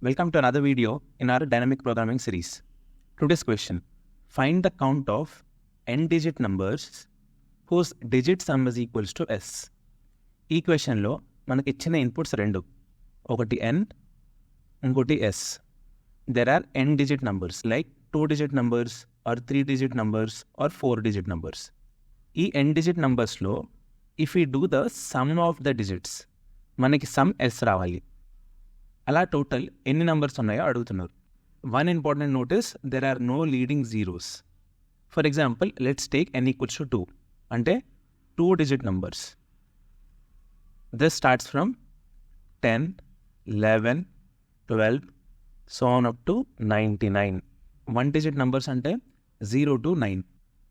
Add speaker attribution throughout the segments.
Speaker 1: Welcome to another video in our dynamic programming series. Today's question: find the count of n-digit numbers whose digit sum is equals to s. ఈ క్వశ్చన్లో మనకి ఇచ్చిన inputs రెండు, ఒకటి n, ఇంకోటి s. There are n-digit numbers like 2-digit numbers or 3-digit numbers or 4-digit numbers. ఈ n-digit numbers లో if we do the sum of the digits, మనకి సమ్ s రావాలి. అలా టోటల్ ఎన్ని నంబర్స్ ఉన్నాయో అడుగుతున్నారు. One important notice, there are no leading zeros. For example let's take n equals to 2 అంటే 2-digit numbers. This starts from 10, 11, 12 so on up to 99. 1-digit numbers అంటే 0 to 9.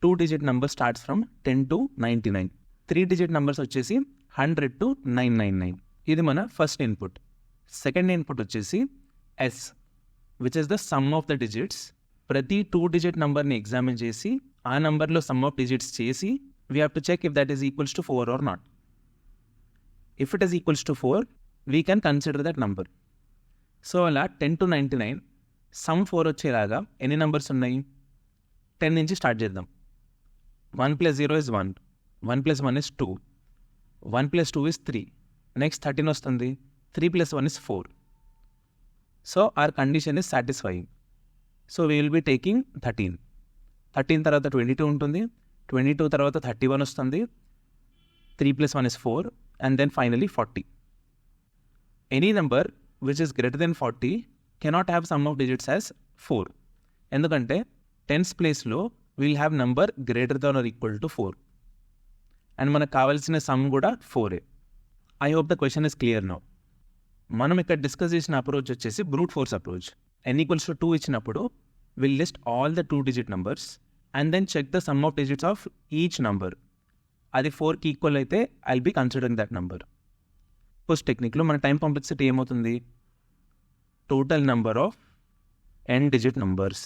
Speaker 1: 2-digit number starts from 10 to 99. 3-digit numbers వచ్చేసి 100 to 999. ఇది మన first input. Second input వచ్చేసి s, which is the sum of the digits. ప్రతి 2-digit నంబర్ని examine చేసి ఆ నంబర్లో సమ్ ఆఫ్ డిజిట్స్ చేసి we have to check if that is equals to 4 or not. If it is equals to 4 we can consider that number. So అలా 10 to 99 some 4 వచ్చేలాగా ఎన్ని numbers ఉన్నాయి? 10 నుంచి స్టార్ట్ చేద్దాం. 1 + 0 is 1, 1 + 1 is 2, 1 + 2 is 3, నెక్స్ట్ 13 వస్తుంది, 3 + 1 is 4. So our condition is satisfying. So we will be taking 13. 13 తర్వాత 22 ఉంటుంది, 22 తర్వాత 31 వస్తుంది, 3 + 1 is 4 and then finally 40. Any number which is greater than 40 cannot have sum of digits as 4. ఎందుకంటే 10th ప్లేస్లో we'll have number greater than or equal to 4. And మనకు కావాల్సిన some కూడా 4. I hope the question is clear now. మనం ఇక్కడ discuss చేసిన approach వచ్చేసి brute force approach. n equals to 2 ఇచ్చినప్పుడు will list all the 2-digit numbers and then check the sum of digits of each number. అది 4కి equal అయితే I will be considering that number. First టెక్నిక్లో మన time complexity ఏమవుతుంది? Total number of n-digit numbers.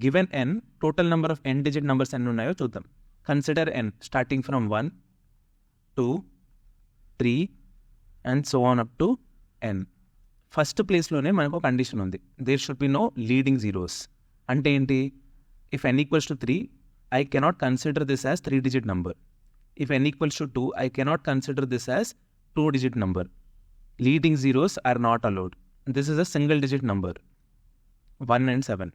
Speaker 1: Given n, total number of n-digit numbers ఎన్ని ఉన్నాయో చూద్దాం. Consider n starting from 1, 2, 3 and so on up to n. First ప్లేస్లోనే మనకు condition ఉంది, there should be no leading zeros. అంటే ఏంటి? If n equals to 3 I cannot consider this as 3-digit number. If n equals to 2 I cannot consider this as 2-digit number. Leading zeros are not allowed. This is a single number 1 and 7.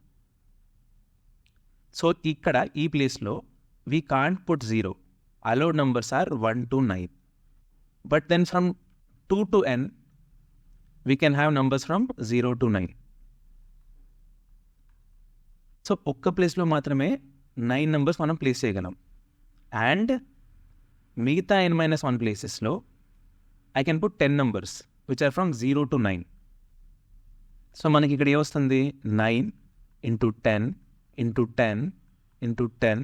Speaker 1: So ఇక్కడ ఈ ప్లేస్లో we can't put 0. allowed numbers are 1 to 9. But then from 2 to n, we can have numbers from 0 to 9. So ఒక్క ప్లేస్లో మాత్రమే 9 numbers మనం place చేయగలం. And మిగతా n-1 ప్లేసెస్లో I can put 10 numbers which are from 0 to 9. So మనకి ఇక్కడ ఏమొస్తుంది? 9 into 10 into 10 into 10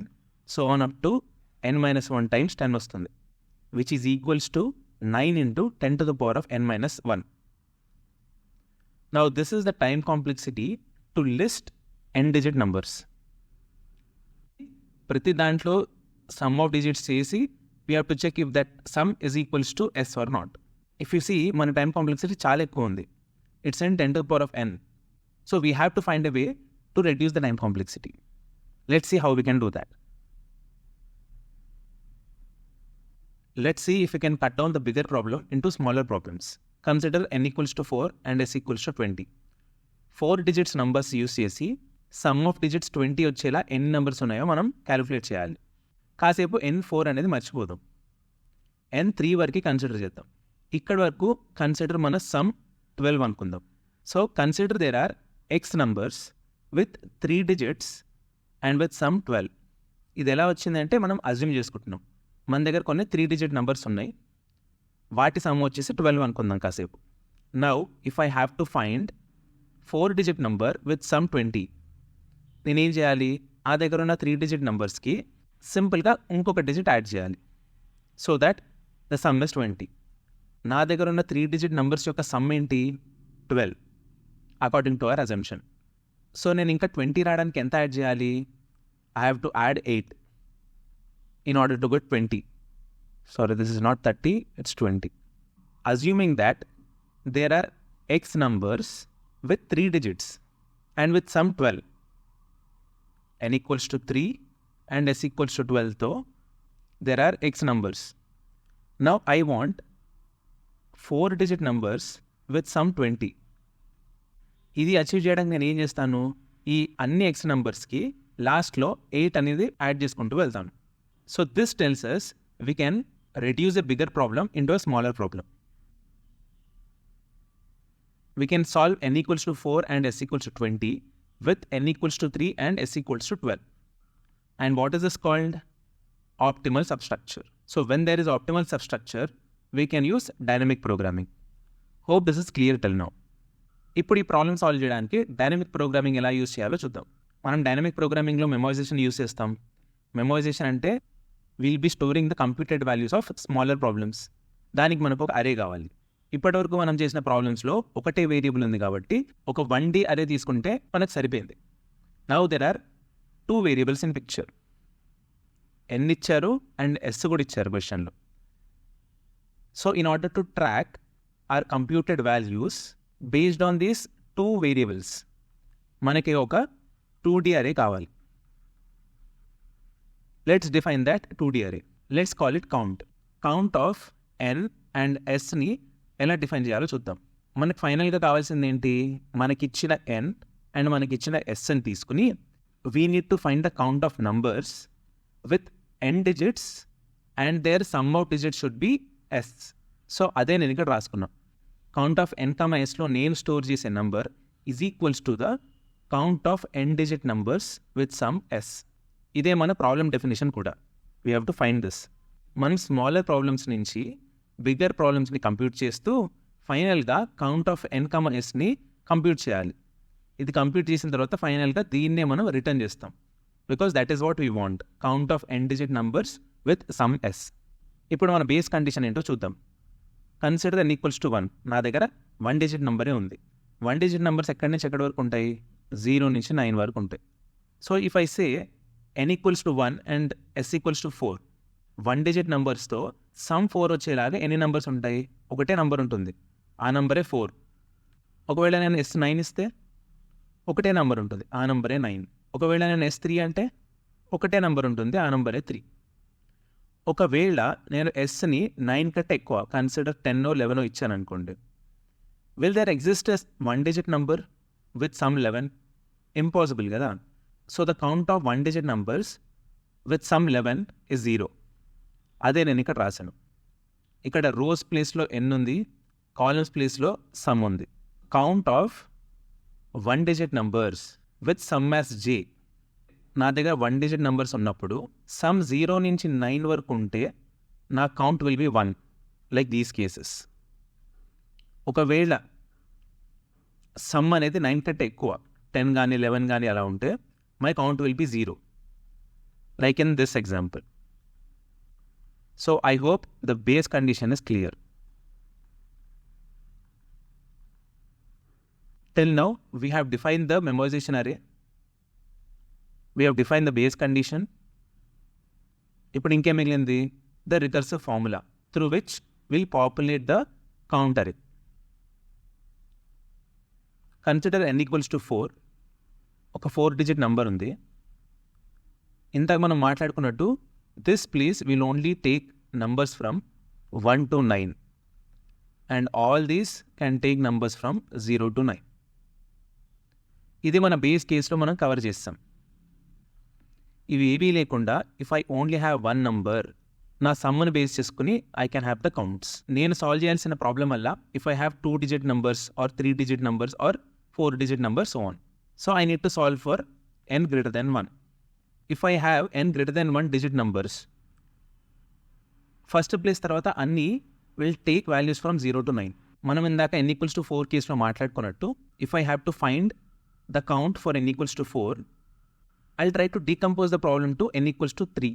Speaker 1: so on up to n-1 times 10 వస్తుంది, which is equals to 9 into 10 to the power of n-1. Now this is the time complexity to list n-digit numbers. ప్రతి దాంట్లో some of digits చేసి we have to check if that sum is equals to s or not. If you see, మన time complexity చాలా ఎక్కువ ఉంది. It's in 10 to the power of n. So we have to find a way to reduce the time complexity. Let's see how we can do that. Let's see if we can cut down the bigger problem into smaller problems. Consider n equals to 4 and s equals to 20. 4 digits numbers use చేసి some of digits 20 వచ్చేలా ఎన్ని numbers ఉన్నాయో మనం calculate చేయాలి. కాసేపు n4 అనేది మర్చిపోదాం. n3 వరకు consider చేద్దాం. ఇక్కడ వరకు కన్సిడర్ మన సమ్ 12 అనుకుందాం. So consider there are x numbers with 3 digits and with sum 12. ఇది ఎలా వచ్చిందంటే మనం అజ్యూమ్ చేసుకుంటున్నాం. మన దగ్గర కొన్ని 3-digit నంబర్స్ ఉన్నాయి, వాటి సమ్ వచ్చేసి 12 అనుకుందాం కాసేపు. Now if I have to find 4-digit number with some 20, నేనేం చేయాలి? ఆ దగ్గర ఉన్న 3-digit నంబర్స్కి సింపుల్గా ఇంకొక డిజిట్ యాడ్ చేయాలి. So that the sum is 20. నా దగ్గర ఉన్న 3-digit నంబర్స్ యొక్క సమ్ ఏంటి? 12 according to our assumption. So నేను ఇంకా 20 రావడానికి ఎంత యాడ్ చేయాలి? I have to add 8 in order to get 20. Sorry, this is not 30, it's 20. Assuming that there are x numbers with 3 digits and with some 12. n equals to 3 and s equals to 12, though there are x numbers. Now I want 4-digit numbers with some 20. ఇది achieve చేయడానికి నేను ఏం చేస్తాను, ఈ అన్ని X నెంబర్స్కి లాస్ట్లో 8 అనేది యాడ్ చేసుకుంటూ వెళ్తాను. So this tells us we can reduce a bigger problem into a smaller problem. We can solve n equals to 4 and s equals to 20 with n equals to 3 and s equals to 12. And what is this called? Optimal substructure. So when there is optimal substructure, we can use dynamic programming. Hope this is clear till now. ఇప్పుడు ఈ problem solve చేయడానికి dynamic programming ఎలా use చేయాలో చూద్దాం. మనం dynamic ప్రోగ్రామింగ్లో మెమోరైజేషన్ use చేస్తాం. Memorization అంటే will be storing the computed values of smaller problems. దానికి మనకు ఒక అరే కావాలి. ఇప్పటివరకు మనం చేసిన ప్రాబ్లమ్స్లో ఒకటే వేరియబుల్ ఉంది కాబట్టి ఒక 1D అరే తీసుకుంటే మనకు సరిపోయింది. Now there are 2 variables in picture. n ఇచ్చారు అండ్ s కూడా ఇచ్చారు క్వశ్చన్లో. So in order to track our computed values based on these 2 variables, మనకి ఒక 2D array కావాలి. Let's define that 2D array. Let's call it count. Count of n and sని ఎలా define చేయాలో చూద్దాం. మనకి ఫైనల్గా కావాల్సింది ఏంటి, మనకిచ్చిన n అండ్ మనకిచ్చిన s అని తీసుకుని we need to find the count of numbers with n digits and their sum of digits should be s. So అదే నేను ఇక్కడ రాసుకున్నాను. కౌంట్ ఆఫ్ n, sలో నేను స్టోర్ చేసే number is equals to the count of n digit numbers with some s. ఇదే మన problem definition కూడా. We have to find this. మనం స్మాలర్ ప్రాబ్లమ్స్ నుంచి బిగ్గర్ ప్రాబ్లమ్స్ని కంప్యూట్ చేస్తూ ఫైనల్గా కౌంట్ ఆఫ్ n, sని కంప్యూట్ చేయాలి. ఇది కంప్యూట్ చేసిన తర్వాత ఫైనల్గా దీన్నే మనం రిటర్న్ చేస్తాం. Because that is what we want, count of n digit numbers with some s. ఇప్పుడు మన బేస్ కండిషన్ ఏంటో చూద్దాం. Consider n equals to 1. నా దగ్గర 1 డిజిట్ నెంబరే ఉంది. 1 డిజిట్ నెంబర్స్ ఎక్కడి నుంచి ఎక్కడి వరకు ఉంటాయి, 0 నుంచి 9 వరకు ఉంటాయి. So if I say n equals to 1 and s equals to 4, 1 digit నెంబర్స్తో సమ్ 4 వచ్చేలాగా ఎన్ని నెంబర్స్ ఉంటాయి, ఒకటే నెంబర్ ఉంటుంది, ఆ నెంబరే 4. ఒకవేళ నేను s9 ఇస్తే ఒకటే నెంబర్ ఉంటుంది, ఆ నెంబరే 9. ఒకవేళ నేను s3 అంటే ఒకటే నెంబర్ ఉంటుంది, ఆ నెంబరే 3. ఒకవేళ నేను ఎస్ని 9 కంటే ఎక్కువ, కన్సిడర్ 10 or 11 ఇచ్చాను అనుకోండి, will there exist s 1 digit number with sum 11? Impossible కదా. So the count of 1 digit numbers with sum 11 is 0. అదే నేను ఇక్కడ రాశాను. ఇక్కడ రోస్ ప్లేస్లో n ఉంది, కాలమ్స్ ప్లేస్లో సమ్ ఉంది. Count of 1 digit numbers with sum as j. నా దగ్గర 1 డిజిట్ నెంబర్స్ ఉన్నప్పుడు సమ్ 0 నుంచి 9 వరకు ఉంటే నా count will B 1, like these cases. ఒకవేళ సమ్ అనేది 9 కంటే ఎక్కువ, 10 కానీ 11 కానీ అలా ఉంటే my count will be 0, like in this example. So I hope the base condition is clear. Till now we have defined the memorization array. We have defined the base condition. ఇప్పుడు ఇంకేం మిగిలింది, the recursive formula through which will populate the count array. Consider n equals to 4. ఒక 4 digit number ఉంది. ఇంతకు మనం మాట్లాడుకున్నట్టు this place will only take numbers from 1 to 9 and all these can take numbers from 0 to 9. ఇది మన base కేసులో మనం cover చేస్తాం. ఇవి ఏవీ లేకుండా if I only have 1 number, నా సమ్మును బేస్ చేసుకుని I can have the counts. నేను సాల్వ్ చేయాల్సిన ప్రాబ్లం వల్ల if I have 2 digit numbers or 3 digit numbers or 4 digit numbers so on. So I need to solve for n greater than 1. If I have n greater than 1 digit numbers, first place తర్వాత అన్నీ will take values from 0 to 9. మనం ఇందాక n equals to 4 కేసులో మాట్లాడుకున్నట్టు if I have to find the count for n equals to 4, I'll try to decompose the problem to n equals to 3.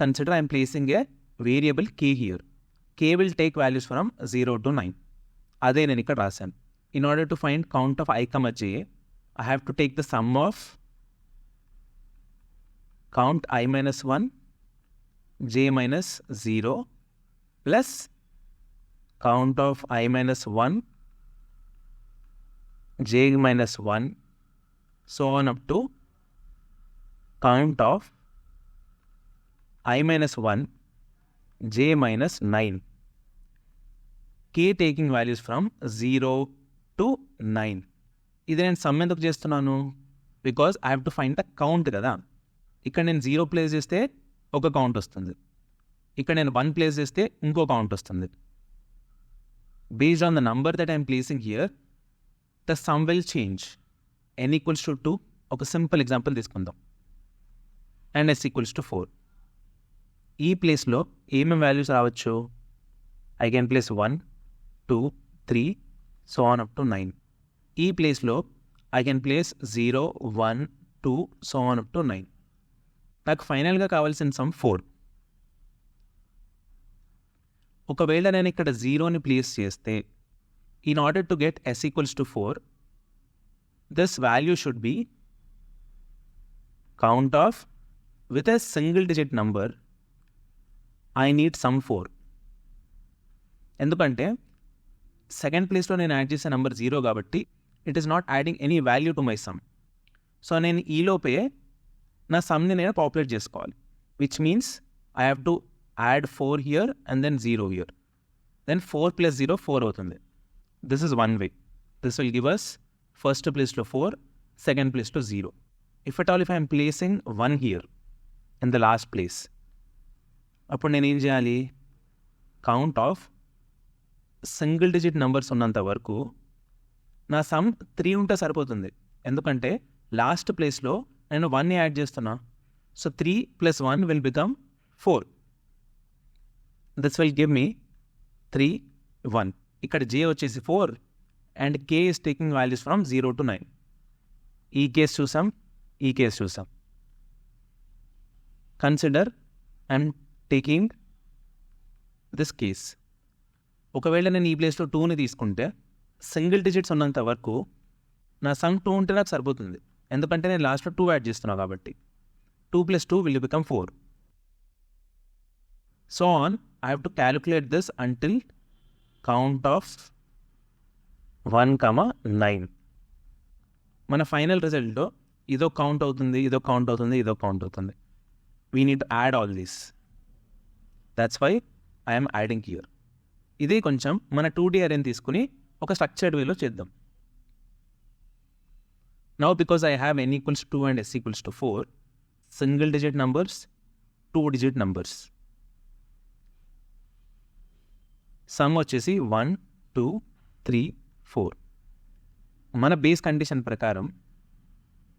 Speaker 1: Consider I am placing a variable k here. K will take values from 0 to 9. అదే నేను ఇక్కడ రాశాను. In order to find count of I, j, I have to take the sum of count I minus 1 j minus 0 plus count of I minus 1, j minus 1, so on up to count of I minus 1, j minus 9. k taking values from 0 to 9. ఇది నేను some ఎందుకు చేస్తున్నాను? Because I have to find the count కదా. ఇక్కడ నేను 0 place చేస్తే ఒక count వస్తుంది, ఇక్కడ నేను 1 ప్లేస్ చేస్తే ఇంకో కౌంట్ వస్తుంది. Based on the number that I'm placing here the sum will change. n equals to 2 ఒక సింపుల్ ఎగ్జాంపుల్ తీసుకుందాం, అండ్ s ఈక్వల్స్ టు 4. ఈ ప్లేస్లో ఏమేమి వాల్యూస్ రావచ్చు? I can place 1, 2, 3 so on up to 9. ఈ ప్లేస్లో I can place 0, 1, 2 so on up to 9. నాకు ఫైనల్గా కావాల్సిన సమ్ 4. ఒకవేళ నేను ఇక్కడ 0ని ప్లేస్ చేస్తే in order to get s equals to 4 this value should be count of with a single digit number I need some 4. ఎందుకంటే సెకండ్ ప్లేస్లో నేను యాడ్ చేసే నెంబర్ 0 కాబట్టి it is not adding any value to my sum. So నేను ఈలోపే నా సమ్ని నేను పాపులేట్ చేసుకోవాలి, which means I have to add 4 here and then 0 here. Then 4 + 0 4 అవుతుంది. This is one way. This will give us first ప్లేస్లో 4, second ప్లేస్లో 0. If at all if I'm placing 1 here in the last place, అప్పుడు నేను ఏం చేయాలి? Count of single digit numbers ఉన్నంత వరకు నా సమ్ 3 ఉంటే సరిపోతుంది. ఎందుకంటే లాస్ట్ ప్లేస్లో నేను 1 యాడ్ చేస్తున్నా. So 3 + 1 will become 4. This will give me 3, 1. ఇక్కడ j వచ్చేసి 4 and k is taking values from 0 to 9. ఈ కేస్ చూసాం, ఈ కేస్ చూసాం. Consider I'm taking this case. ఒకవేళ నేను ఈ ప్లేస్లో 2ని తీసుకుంటే సింగిల్ డిజిట్స్ ఉన్నంత వరకు నా సమ్ 2 ఉంటే నాకు సరిపోతుంది, ఎందుకంటే నేను లాస్ట్లో 2 యాడ్ చేస్తున్నాను కాబట్టి. 2 + 2 will become 4. So on I have to calculate this until count of 1, 9. మన ఫైనల్ రిజల్ట్లో ఇదో కౌంట్ అవుతుంది, ఇదో కౌంట్ అవుతుంది, ఇదో కౌంట్ అవుతుంది. We need to add all these. That's why I'm adding here. ఇది కొంచెం మన 2D అరేని తీసుకుని ఒక స్ట్రక్చర్డ్ వేలో చేద్దాం. Now because I have n equals 2 and s equals to 4, single digit numbers, 2 digit numbers. Some వచ్చేసి 1, 2, 3, 4. మన బేస్ కండిషన్ ప్రకారం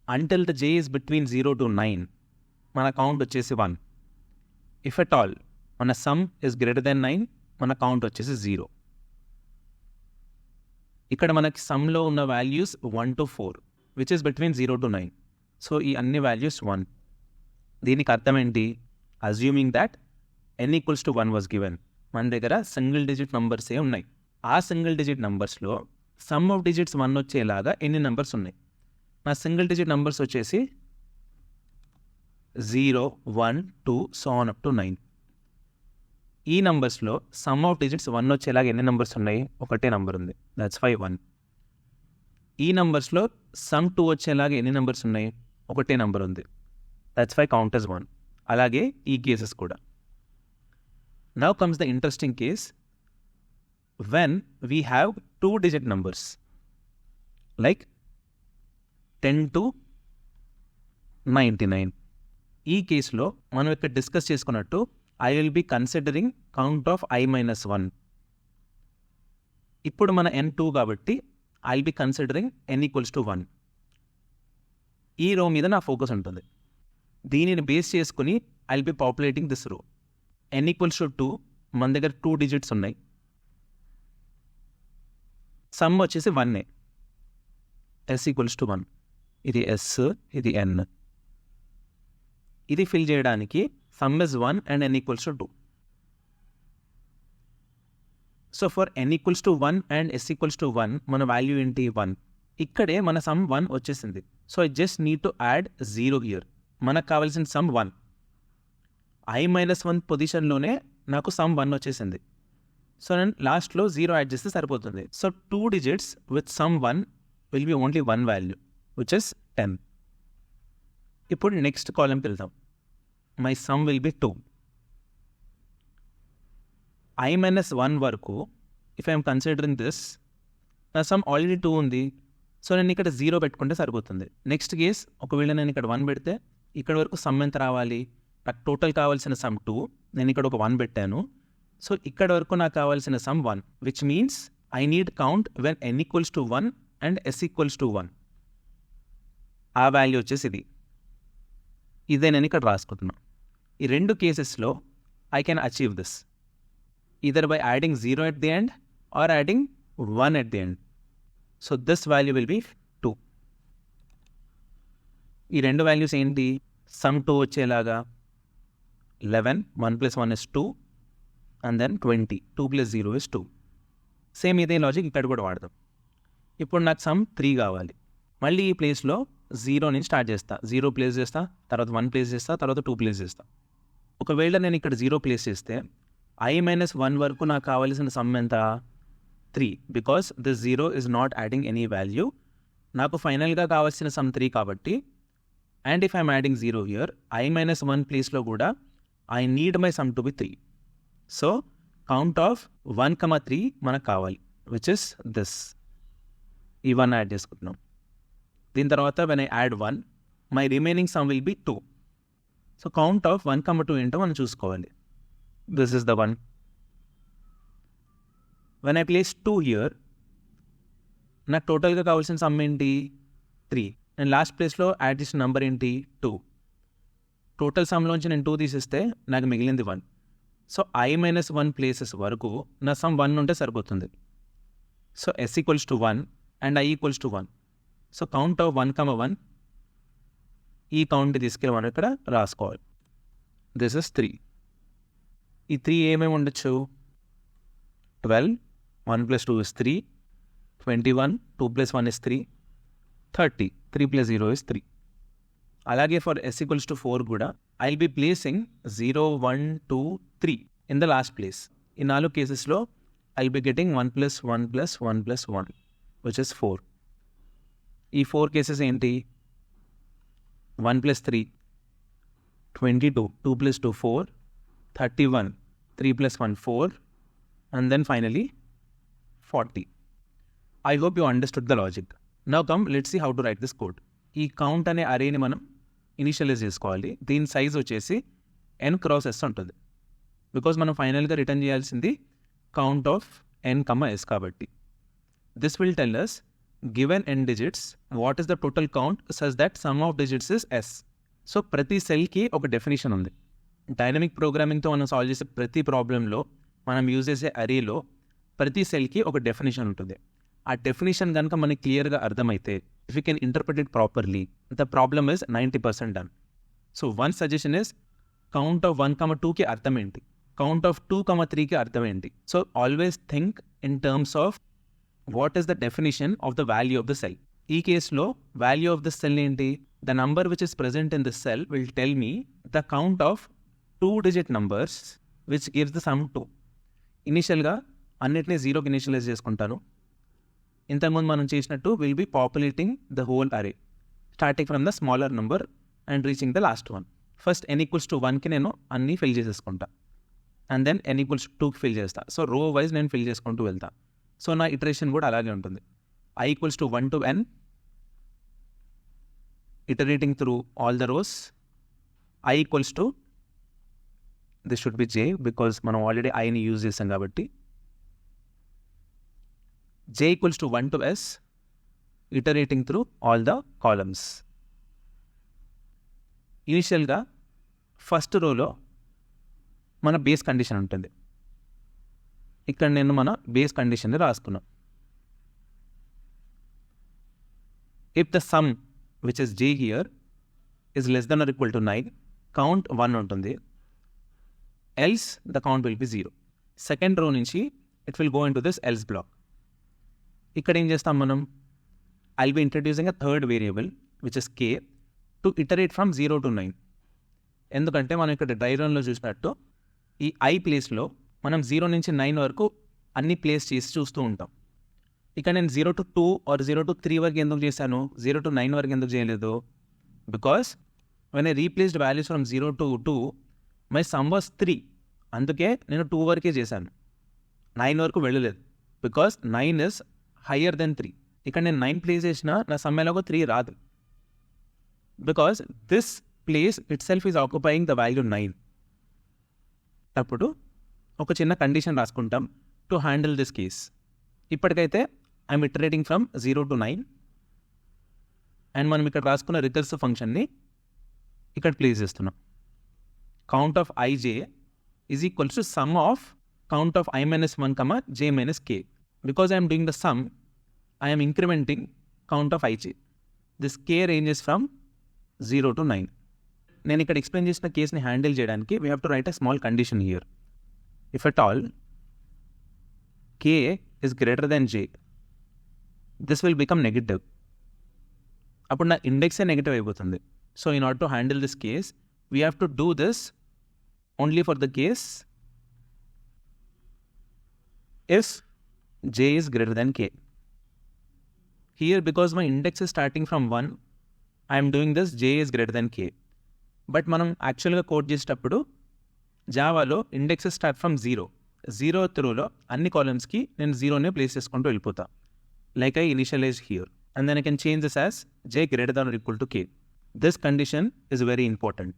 Speaker 1: until the j is between 0 to 9 మన కౌంట్ వచ్చేసి 1. ఇఫ్ ఎట్ ఆల్ మన సమ్ ఇస్ గ్రేటర్ దెన్ 9 మన count వచ్చేసి 0. ఇక్కడ మనకి సమ్లో ఉన్న values 1 to 4 which is between 0 to 9. సో ఈ అన్ని వాల్యూస్ 1. దీనికి అర్థం ఏంటి? Assuming that n equals to 1 was given. మన దగ్గర సింగిల్ డిజిట్ నంబర్సే ఉన్నాయి. ఆ సింగిల్ డిజిట్ నంబర్స్లో సమ్ ఆఫ్ డిజిట్స్ 1 వచ్చేలాగా ఎన్ని నెంబర్స్ ఉన్నాయి? నా సింగిల్ డిజిట్ నంబర్స్ వచ్చేసి 0, 1, 2 సో ఆన్ అప్ టు 9. ఈ నంబర్స్లో సమ్ ఆఫ్ డిజిట్స్ 1 వచ్చేలాగా ఎన్ని నెంబర్స్ ఉన్నాయి? ఒకటే నెంబర్ ఉంది, దట్స్ వై 1. ఈ నంబర్స్లో సమ్ 2 వచ్చేలాగా ఎన్ని నెంబర్స్ ఉన్నాయి? ఒకటే నెంబర్ ఉంది, దట్స్ వై కౌంట్ ఇస్ 1. అలాగే ఈ కేసెస్ కూడా. Now comes the interesting case when we have 2 digit numbers like 10 to 99. ఈ కేసులో మనం ఇక్కడ డిస్కస్ చేసుకున్నట్టు I will be considering count of I minus 1. ఇప్పుడు మన n 2 కాబట్టి I'll be considering n equals to 1. ఈ రో మీద నా ఫోకస్ ఉంటుంది. దీనిని బేస్ చేసుకుని I'll be populating this row. n equals to 2 మన దగ్గర 2 డిజిట్స్ ఉన్నాయి. సమ్ వచ్చేసి 1. s equals to 1. ఇది s, ఇది n. ఇది ఫిల్ చేయడానికి some is 1 and n equals to 2. So for n equals to 1 and s equals to 1 మన value ఏంటి? 1. ఇక్కడే మన సమ్ 1 వచ్చేసింది. So I just need to add 0 here. మనకు కావాల్సిన సమ్ 1. i-1 పొజిషన్లోనే నాకు సమ్ 1 వచ్చేసింది. సో నేను లాస్ట్లో 0 యాడ్ చేస్తే సరిపోతుంది. So 2 digits with some 1 will be only 1 value which is 10. ఇప్పుడు నెక్స్ట్ కాలంకి వెళ్తాం. My some will be 2. i-1 వరకు ఇఫ్ ఐఎమ్ కన్సిడరింగ్ దిస్, నా సమ్ ఆల్రెడీ 2 ఉంది. సో నేను ఇక్కడ 0 పెట్టుకుంటే సరిపోతుంది. నెక్స్ట్ కేస్, ఒకవేళ నేను ఇక్కడ 1 పెడితే ఇక్కడ వరకు సమ్ ఎంత రావాలి? నాకు టోటల్ కావాల్సిన సమ్ 2, నేను ఇక్కడ ఒక 1 పెట్టాను. సో ఇక్కడ వరకు నాకు కావాల్సిన some 1, which means I need count when n equals to 1 and s equals to 1. ఆ వాల్యూ వచ్చేసి ఇది. ఇదే నేను ఇక్కడ రాసుకుంటున్నాను. ఈ రెండు కేసెస్లో I can achieve this either by adding 0 at the end or adding 1 at the end. So this value will be 2. ఈ రెండు వాల్యూస్ ఏంటి? సమ్ 2 వచ్చేలాగా 11, 1 + 1 is 2, and then 20, 2 + 0 is 2. Same ఇదే లాజిక్ ఇక్కడ కూడా వాడదాం. ఇప్పుడు నాకు సమ్ 3 కావాలి. మళ్ళీ ఈ ప్లేస్లో 0 నుంచి స్టార్ట్ చేస్తా. 0 ప్లేస్ చేస్తా, తర్వాత 1 ప్లేస్ చేస్తా, తర్వాత 2 ప్లేస్ చేస్తా. ఒకవేళ నేను ఇక్కడ 0 ప్లేస్ చేస్తే i-1 వరకు నాకు కావాల్సిన సమ్ ఎంత? 3, because this 0 is not adding any value. నాకు ఫైనల్గా కావాల్సిన సమ్ 3 కాబట్టి, and if I'm adding 0 here, i-1 ప్లేస్లో కూడా I need my some to be 3. So count of 1, 3 మనకు కావాలి, విచ్ ఇస్ దిస్. ఈ 1 యాడ్ చేసుకుంటున్నాం. దీని తర్వాత when I add 1, my remaining some will be 2. So count of 1, 2 ఏంటో మనం చూసుకోవాలి. This is the 1. When I place 2 here, నాకు టోటల్గా కావాల్సిన సమ్ ఏంటి? 3. నేను లాస్ట్ ప్లేస్లో యాడ్ చేసిన నెంబర్ ఏంటి? 2. టోటల్ సమ్లోంచి నేను 2 తీసేస్తే నాకు మిగిలింది 1. సో i-1 ప్లేసెస్ వరకు నా సమ్ 1 ఉంటే సరిపోతుంది. So s equals to 1 and i equals to 1. So count of 1, 1 ఈ కౌంట్ తీసుకెళ్ళి మనం ఇక్కడ రాసుకోవాలి. This is 3. ఈ 3 ఏమేమి ఉండొచ్చు? 12, 1 + 2 is 3, 21, 2 + 1 is 3, 30, 3 + 0 is 3. అలాగే ఫర్ s ఈక్వల్స్ టు 4 కూడా I will be placing 0, 1, 2, 3 in the last place. ఈ 4 కేసెస్లో I will be getting 1 + 1 + 1 + 1 which is 4. ఈ 4 కేసెస్ ఏంటి? 1 + 3, 22, 2 + 2 4, 31, 3 + 1 4, and then finally 40. I hope you understood the logic. Now come, let's see how to write this code. ఈ count అనే అరేని మనం initialise చేసుకోవాలి. దీని size వచ్చేసి n × s ఉంటుంది. బికాజ్ మనం ఫైనల్గా రిటర్న్ చేయాల్సింది కౌంట్ ఆఫ్ n, s కాబట్టి. This will tell us given n digits what is the total count such that sum of digits is s. So ప్రతి సెల్కి ఒక డెఫినేషన్ ఉంది. డైనమిక్ ప్రోగ్రామింగ్తో మనం సాల్వ్ చేసే ప్రతి ప్రాబ్లంలో మనం యూజ్ చేసే అరేలో ప్రతి సెల్కి ఒక డెఫినేషన్ ఉంటుంది. ఆ డెఫినేషన్ కనుక మనకి క్లియర్గా అర్థమైతే, if you can interpret it properly, the problem is 90% done. So one suggestion is count of 1, 2కి అర్థం ఏంటి, కౌంట్ ఆఫ్ 2, 3కి అర్థం ఏంటి. So always think in terms of what is the definition of the value of the cell. ఈ కేసులో value of the cell ఏంటి? The number which is present in the cell will tell me the count of 2-digit numbers which gives the sum 2. ఇనిషియల్గా అన్నిటినీ 0కి initialize చేసుకుంటాను. ఇంతకుముందు మనం చేసినట్టు will be populating the whole array starting from the smaller number and reaching the last one. First n equals to 1కి నేను అన్నీ ఫిల్ చేసేసుకుంటా, and then n equals to 2కి ఫిల్ చేస్తా. సో రో వైజ్ నేను ఫిల్ చేసుకుంటూ వెళ్తా. So నా ఇటరేషన్ కూడా అలాగే ఉంటుంది. i equals to 1 to n, iterating through all the rows. I equals to, this should be j because మనం ఆల్రెడీ iని యూజ్ చేసాం కాబట్టి, j equals to 1 to s, iterating through all the columns. ఇనిషియల్గా first రోలో మన base condition ఉంటుంది. ఇక్కడ నేను మన బేస్ కండిషన్ని రాసుకున్నాను. If the sum which is j here is less than or equal to 9, count 1 ఉంటుంది. Else the count will be 0. Second row నుంచి it will go into this else block. ఇక్కడ ఏం చేస్తాం మనం? I'll be introducing a third variable which is k to iterate from 0 to 9. ఎందుకంటే మనం ఇక్కడ డైగ్రామ్లో చూసినట్టు ఈ I ప్లేస్లో మనం 0 నుంచి 9 వరకు అన్ని ప్లేస్ చేసి చూస్తూ ఉంటాం. ఇక్కడ నేను 0 to 2 or 0 to 3 వరకు ఎందుకు చేశాను, 0 to 9 వరకు ఎందుకు చేయలేదు? Because when I replaced values from 0 to 2 my sum was 3. అందుకే నేను 2 వరకే చేశాను, 9 వరకు వెళ్ళలేదు. Because 9 is higher than 3. ఇక్కడ నేను 9 ప్లేస్ చేసినా నా సమ్ ఎలాగో 3 రాదు. Because this place it self is occupying the value 9. అప్పుడు ఒక చిన్న కండిషన్ రాసుకుంటాం టు హ్యాండిల్ దిస్ కేస్. ఇప్పటికైతే I'm iterating from 0 to 9 and మనం ఇక్కడ రాసుకున్న రికర్సివ్ ఫంక్షన్ని ఇక్కడ ప్లేస్ చేస్తున్నాం. Count of ij is equals to some of count of i-1, j - k. Because I'm doing the sum, I'm incrementing count of ij. This k ranges from 0 to 9. నేను ఇక్కడ explain చేసిన కేసుని handle చేయడానికి we have to right a small condition here. If at all k is greater than j, this will become negative. అప్పుడు నా ఇండెక్సే negative అయిపోతుంది. So in order to handle this case we have to do this only for the case if j is greater than k. Here because my index is starting from 1, I am doing this j is greater than k. But మనం యాక్చువల్గా code చేసేటప్పుడు జావాలో indexes start from 0th రోలో అన్ని కాలమ్స్కి నేను 0నే place చేసుకుంటూ వెళ్ళిపోతా. Like I initialize here and then I can change this as j greater than or equal to k. This condition is very important.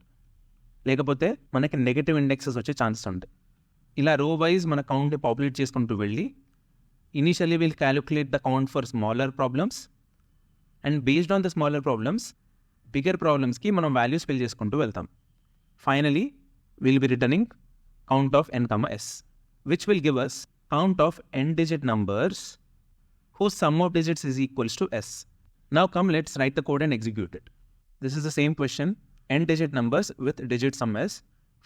Speaker 1: లేకపోతే మనకి నెగటివ్ ఇండెక్సెస్ వచ్చే chances ఉంటాయి. ఇలా రో వైజ్ మన కౌంట్ని పాపులేట్ చేసుకుంటూ వెళ్ళి initially will calculate the count for smaller problems and based on the smaller problems bigger ప్రాబ్లమ్స్కి మనం వాల్యూస్ ఫిల్ చేసుకుంటూ వెళ్తాం. Finally will be returning count of n, s, which will give us count of n-digit numbers whose sum of digits is equals to s. Now come, let's write the code and execute it. This is the same question, n-digit numbers with digit sum s.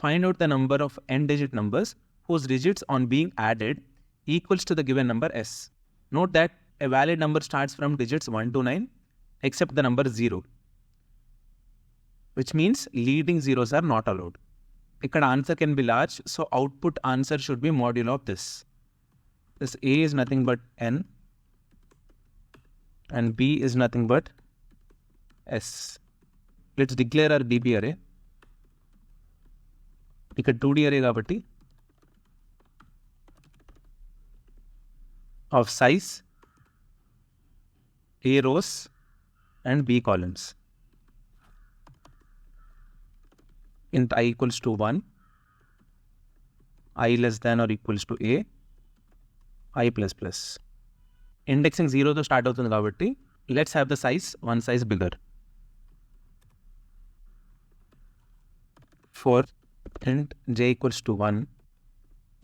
Speaker 1: Find out the number of n-digit numbers whose digits on being added equals to the given number s. Note that a valid number starts from digits 1 to 9 except the number 0, which means leading zeros are not allowed. Ikkada answer can be large, so output answer should be modulo of this. This a is nothing but n and b is nothing but s. Let's declare our db array. Ikkada 2d array kabatti of size a rows and b columns. Int I equals to 1, I less than or equals to a, I plus plus. Indexing 0 to start అవుతుంది కాబట్టి let's have the size one size bigger. For int j equals to 1,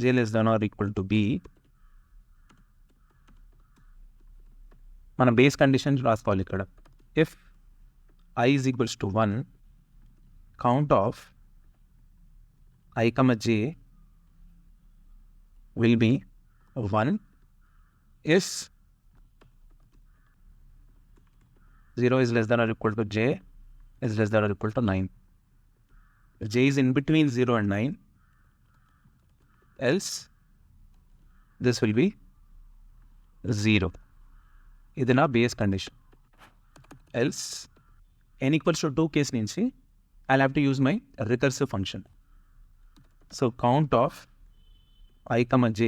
Speaker 1: j less than or equal to b, మన base conditions రాసుకోవాలి ఇక్కడ. If I is equals to 1, count of I, j will be 1 if 0 is less than or equal to j is less than or equal to 9. If j is in between 0 and 9, else this will be 0. ఇది నా base condition. else n equals to 2 case నుంచి I'll have to use my recursive function. So count of I, j,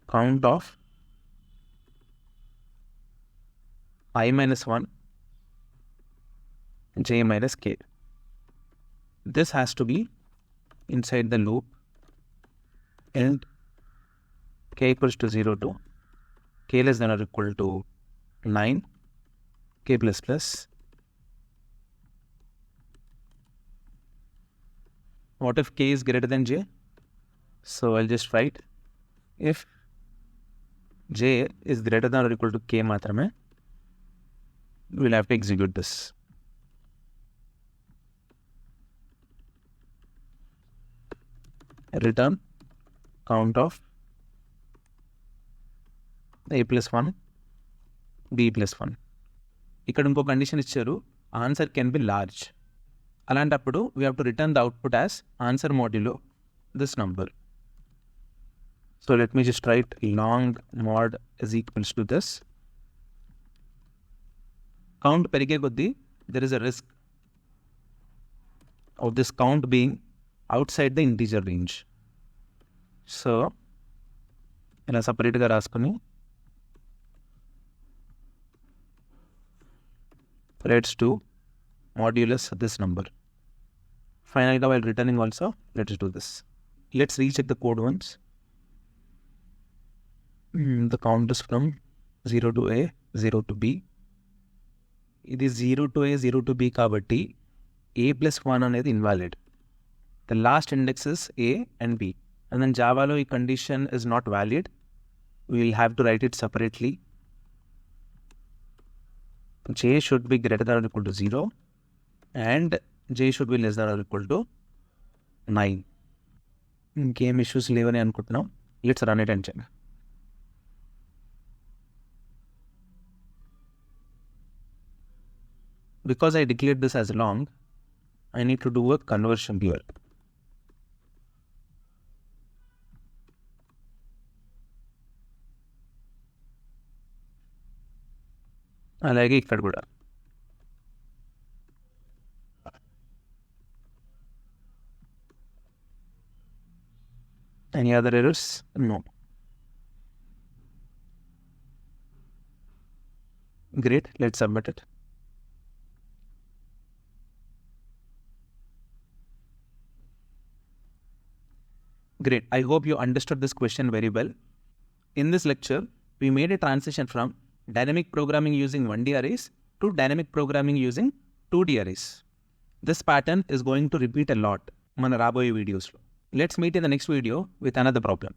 Speaker 1: count of I minus 1, j minus k. This has to be inside the loop and k equals to 0 to k less than or equal to 9, k plus plus. What if k is greater than j? So I'll just write if j is greater than or equal to k matrame, we'll have to execute this. Return count of a plus 1, b plus 1. ఇక్కడ ఇంకో condition ఇచ్చారు, answer can be large. అలాంటప్పుడు we have to return the output as answer modulo this number. So let me just right long mod is equals to this. Count పెరిగే కొద్దీ there is a risk of this count being outside the integer range. So ఇలా సపరేట్గా రాసుకొని let's do modulus this number. Finally, while returning also, let's do this. Let's recheck the code once. The count is from 0 to A, 0 to B. ఇది 0 to A, 0 to B కాబట్టి A plus 1 అనేది invalid. The last index is A and B. And then Javaలో ఈ condition is not valid. We will have to write it separately. J should be greater than or equal to 0 and J should be less than or equal to 9. ఇంకేం issues లేవని అనుకుంటున్నాం. Let's run it and check. Because I declared this as long, I need to do a conversion here. అలాగే ఇక్కడ కూడా any other errors? No. Great, let's submit it. Great, I hope you understood this question very well. In this lecture, we made a transition from dynamic programming using 1D arrays to dynamic programming using 2D arrays. This pattern is going to repeat a lot మన రాబోయే వీడియోస్లో. Let's meet in the next video with another problem.